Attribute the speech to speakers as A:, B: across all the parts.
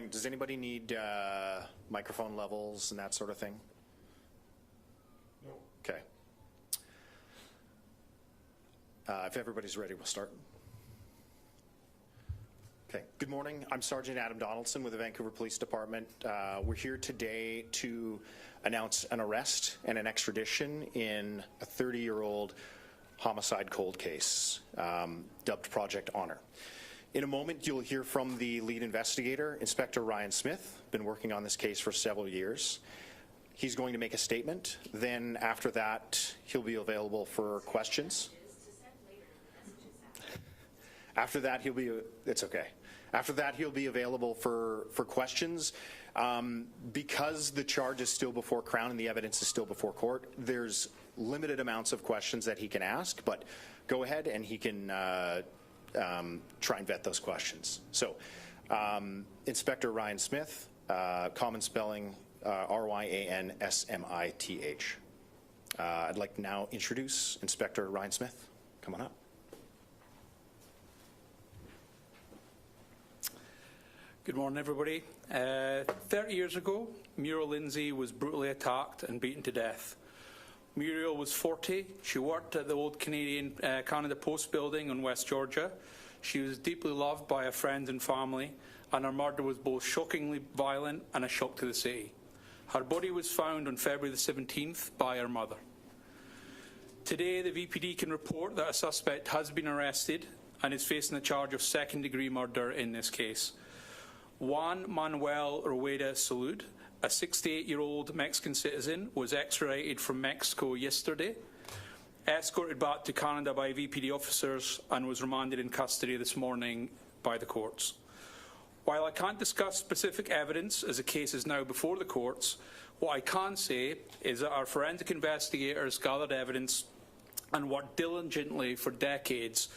A: morning. Does anybody need microphone levels and that sort of thing? No. Okay. If everybody's ready, we'll start. Okay. Good morning. I'm Sergeant Adam Donaldson with the Vancouver Police Department. We're here today to announce an arrest and an extradition in a 30-year-old homicide cold case, dubbed Project Honor. In a moment, you'll hear from the lead investigator, Inspector Ryan Smith, been working on this case for several years. He's going to make a statement. Then after that, he'll be available for questions. After that, he'll be, it's okay. After that, he'll be available for questions. Because the charge is still before Crown and the evidence is still before court, there's limited amounts of questions that he can ask, but go ahead and he can try and vet those questions. So, Inspector Ryan Smith, common spelling R-Y-A-N-S-M-I-T-H. I'd like to now introduce Inspector Ryan Smith. Come on up.
B: Good morning, everybody. 30 years ago, Muriel Lindsay was brutally attacked and beaten to death. Muriel was 40. She worked at the old Canada Post building in West Georgia. She was deeply loved by her friends and family, and her murder was both shockingly violent and a shock to the city. Her body was found on February the 17th by her mother. Today, the VPD can report that a suspect has been arrested and is facing the charge of second-degree murder in this case. Juan Manuel Rueda Salud, a 68-year-old Mexican citizen, was extradited from Mexico yesterday, escorted back to Canada by VPD officers, and was remanded in custody this morning by the courts. While I can't discuss specific evidence as the case is now before the courts, what I can say is that our forensic investigators gathered evidence and worked diligently for decades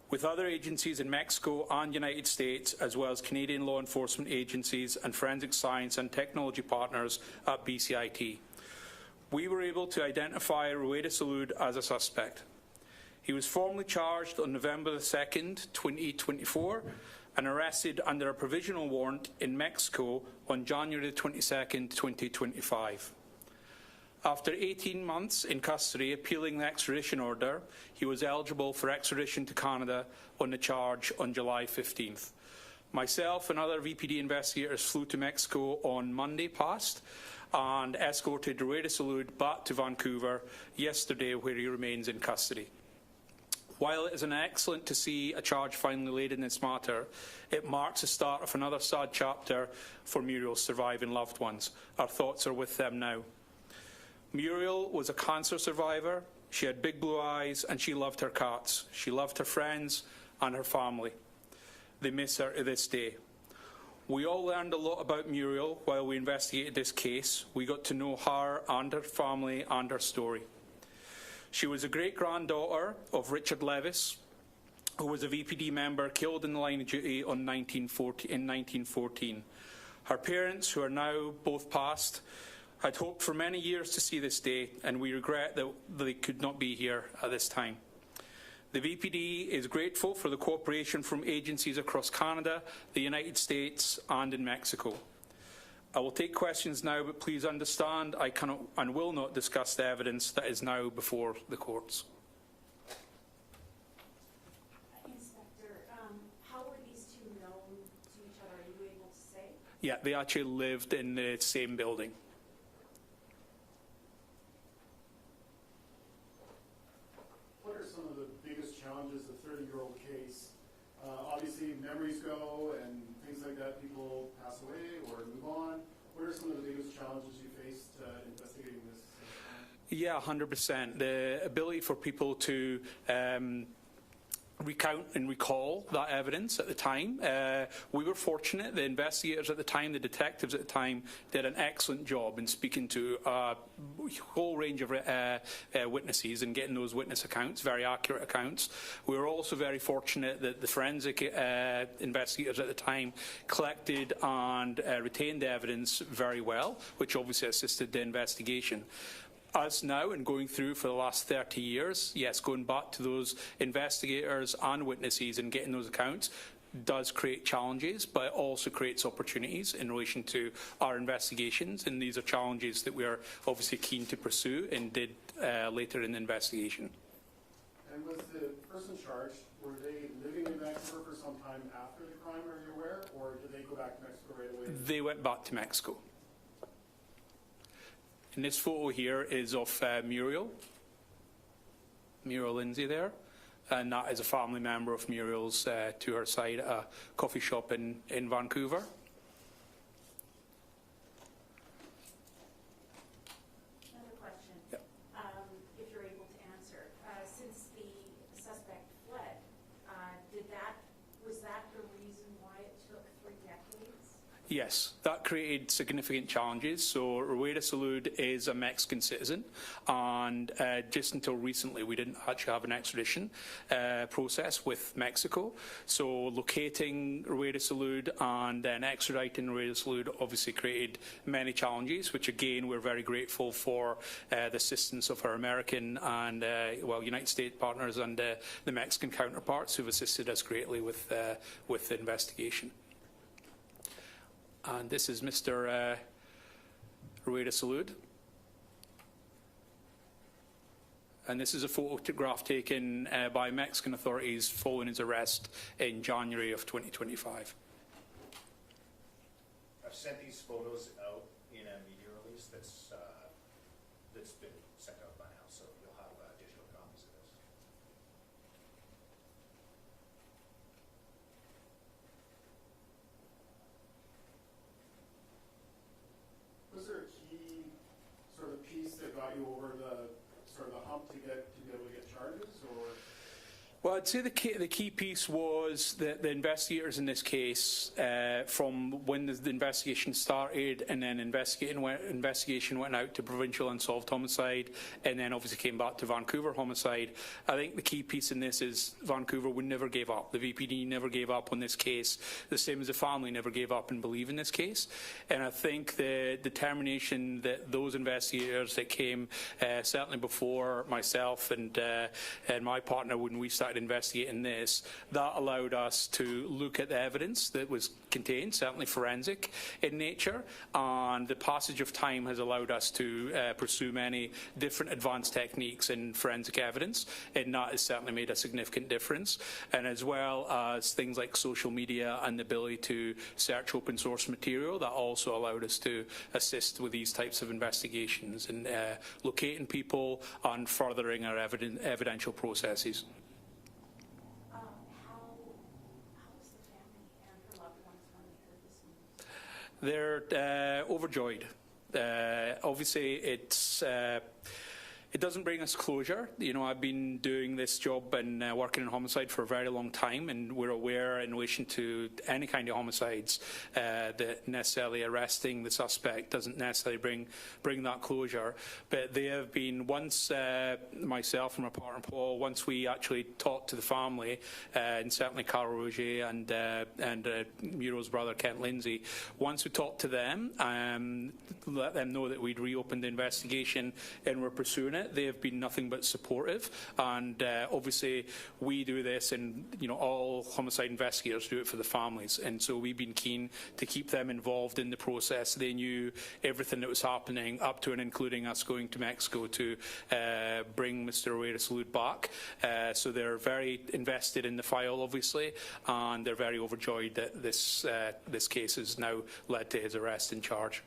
B: with other agencies in Mexico and United States, as well as Canadian law enforcement agencies and forensic science and technology partners at BCIT. We were able to identify Rueda Salud as a suspect. He was formally charged on November the 2nd, 2024, and arrested under a provisional warrant in Mexico on January the 22nd, 2025. After 18 months in custody appealing the extradition order, he was eligible for extradition to Canada on the charge on July 15th. Myself and other VPD investigators flew to Mexico on Monday past and escorted Rueda Salud back to Vancouver yesterday, where he remains in custody. While it is excellent to see a charge finally laid in this matter, it marks the start of another sad chapter for Muriel's surviving loved ones. Our thoughts are with them now. Muriel was a cancer survivor. She had big blue eyes and she loved her cats. She loved her friends and her family. They miss her to this day. We all learned a lot about Muriel while we investigated this case. We got to know her and her family and her story. She was a great-granddaughter of Richard Levis, who was a VPD member killed in the line of duty in 1914. Her parents, who are now both passed, had hoped for many years to see this day, and we regret that they could not be here at this time. The VPD is grateful for the cooperation from agencies across Canada, the United States, and in Mexico. I will take questions now, but please understand I cannot and will not discuss the evidence that is now before the courts.
C: Inspector, how were these two known to each other? Are you able to say?
B: Yeah, they actually lived in the same building.
D: What are some of the biggest challenges of a 30-year-old case? Obviously, memories go and things like that. People pass away or move on. What are some of the biggest challenges you faced investigating this?
B: Yeah, 100%. The ability for people to recount and recall that evidence at the time. We were fortunate. The investigators at the time, the detectives at the time, did an excellent job in speaking to a whole range of witnesses and getting those witness accounts, very accurate accounts. We were also very fortunate that the forensic investigators at the time collected and retained the evidence very well, which obviously assisted the investigation. Us now and going through for the last 30 years, yes, going back to those investigators and witnesses and getting those accounts, does create challenges, but it also creates opportunities in relation to our investigations, and these are challenges that we are obviously keen to pursue and did later in the investigation.
D: And was the person charged, were they living in Vancouver for some time after the crime, are you aware, or did they go back to Mexico right away?
B: They went back to Mexico. And this photo here is of Muriel Lindsay there, and that is a family member of Muriel's to her side at a coffee shop in Vancouver.
C: Another question.
B: Yep.
C: If you're able to answer. Since the suspect fled, was that the reason why it took 3 decades?
B: Yes, that created significant challenges. So Rueda Salud is a Mexican citizen, and just until recently we didn't actually have an extradition process with Mexico. So locating Rueda Salud and then extraditing Rueda Salud obviously created many challenges, which again we're very grateful for the assistance of our American and United States partners and the Mexican counterparts who've assisted us greatly with the investigation. And this is Mr. Rueda Salud. And this is a photograph taken by Mexican authorities following his arrest in January of 2025.
A: I've sent these photos out in a media release that's been sent out by now, so you'll have digital copies of this.
D: Was there a key sort of piece that got you over the hump to be able to get charges, or?
B: Well, I'd say the key piece was that the investigators in this case, from when the investigation started, and then investigation went out to provincial unsolved homicide, and then obviously came back to Vancouver homicide. I think the key piece in this is Vancouver would never gave up. The VPD never gave up on this case, the same as the family never gave up and believe in this case. And I think the determination that those investigators that came certainly before myself and my partner when we started investigating this, that allowed us to look at the evidence that was contained, certainly forensic in nature, and the passage of time has allowed us to pursue many different advanced techniques in forensic evidence, and that has certainly made a significant difference. And as well as things like social media and the ability to search open source material, that also allowed us to assist with these types of investigations and locating people and furthering our evidential processes. They're overjoyed. Obviously, it doesn't bring us closure. You know, I've been doing this job and working in homicide for a very long time, and we're aware in relation to any kind of homicides that necessarily arresting the suspect doesn't necessarily bring that closure. But they have been, once myself and my partner Paul, once we actually talked to the family, and certainly Carl Roger and Muriel's brother Kent Lindsay, once we talked to them, let them know that we'd reopened the investigation and we're pursuing it. They have been nothing but supportive, and obviously we do this, and you know, all homicide investigators do it for the families, and so we've been keen to keep them involved in the process. They knew everything that was happening up to and including us going to Mexico to bring Mr. Rueda Salud back, so they're very invested in the file obviously, and they're very overjoyed that this case has now led to his arrest and charge.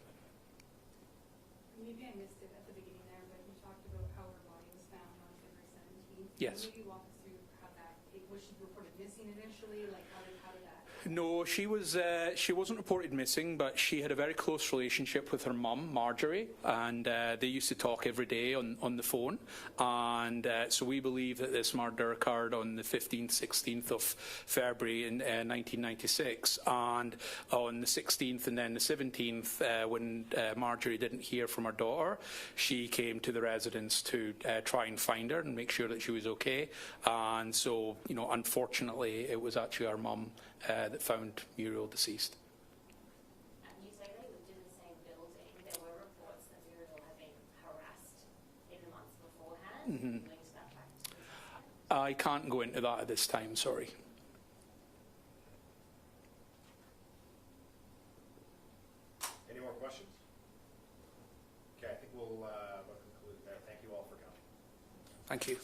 E: Maybe I missed it at the beginning there, but you talked about how her body was found on February 17th.
B: Yes.
E: Maybe walk us through how that, was she reported missing initially? Like, how did that?
B: No, she wasn't reported missing, but she had a very close relationship with her mum, Marjorie, and they used to talk every day on the phone. And so we believe that this murder occurred on the 15th, 16th of February in 1996. And on the 16th and then the 17th, when Marjorie didn't hear from her daughter, she came to the residence to try and find her and make sure that she was okay. And so, you know, unfortunately, it was actually our mum that found Muriel deceased.
F: You say they lived in the same building. There were reports that Muriel had been harassed in the months beforehand. Links that back to the suspect.
B: I can't go into that at this time, sorry. Thank you.